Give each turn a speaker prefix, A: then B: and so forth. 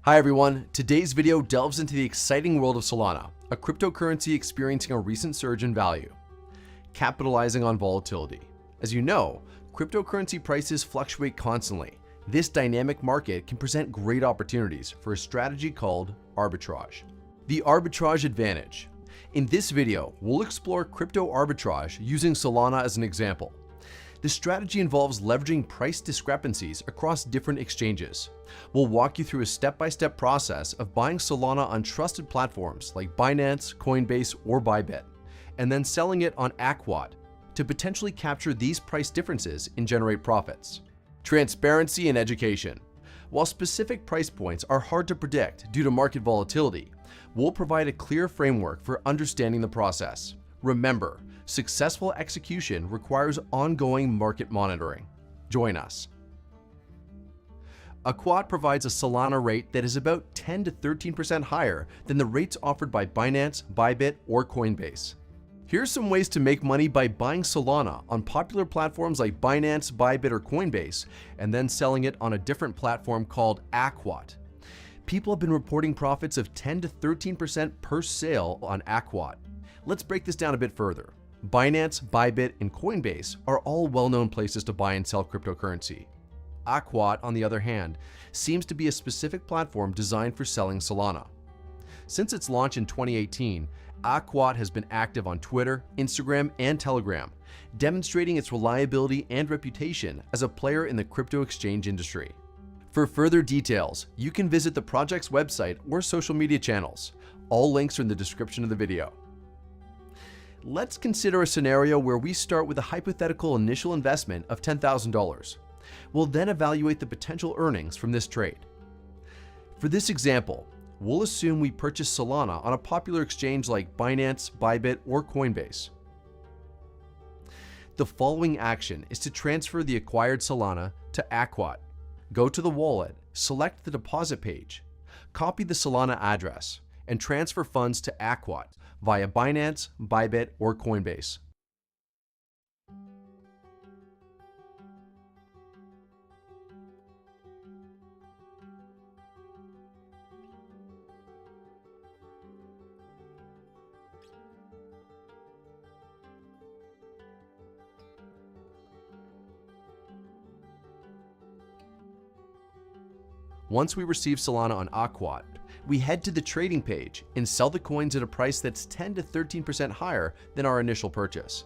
A: Hi everyone, today's video delves into the exciting world of Solana, a cryptocurrency experiencing a recent surge in value. Capitalizing on volatility. As you know, cryptocurrency prices fluctuate constantly. This dynamic market can present great opportunities for a strategy called arbitrage. The arbitrage advantage. In this video, we'll explore crypto arbitrage using Solana as an example. The strategy involves leveraging price discrepancies across different exchanges. We'll walk you through a step-by-step process of buying Solana on trusted platforms like Binance, Coinbase, or Bybit, and then selling it on Aquat to potentially capture these price differences and generate profits. Transparency and education. While specific price points are hard to predict due to market volatility, we'll provide a clear framework for understanding the process. Remember, successful execution requires ongoing market monitoring. Join us. Aquat provides a Solana rate that is about 10 to 13% higher than the rates offered by Binance, Bybit, or Coinbase. Here's some ways to make money by buying Solana on popular platforms like Binance, Bybit, or Coinbase, and then selling it on a different platform called Aquat. People have been reporting profits of 10 to 13% per sale on Aquat. Let's break this down a bit further. Binance, Bybit, and Coinbase are all well-known places to buy and sell cryptocurrency. Aquat, on the other hand, seems to be a specific platform designed for selling Solana. Since its launch in 2018, Aquat has been active on Twitter, Instagram, and Telegram, demonstrating its reliability and reputation as a player in the crypto exchange industry. For further details, you can visit the project's website or social media channels. All links are in the description of the video. Let's consider a scenario where we start with a hypothetical initial investment of $10,000. We'll then evaluate the potential earnings from this trade. For this example, we'll assume we purchase Solana on a popular exchange like Binance, Bybit, or Coinbase. The following action is to transfer the acquired Solana to Aquat. Go to the wallet, select the deposit page, copy the Solana address, and transfer funds to Aquat via Binance, Bybit, or Coinbase. Once we receive Solana on Aquat, we head to the trading page and sell the coins at a price that's 10 to 13% higher than our initial purchase.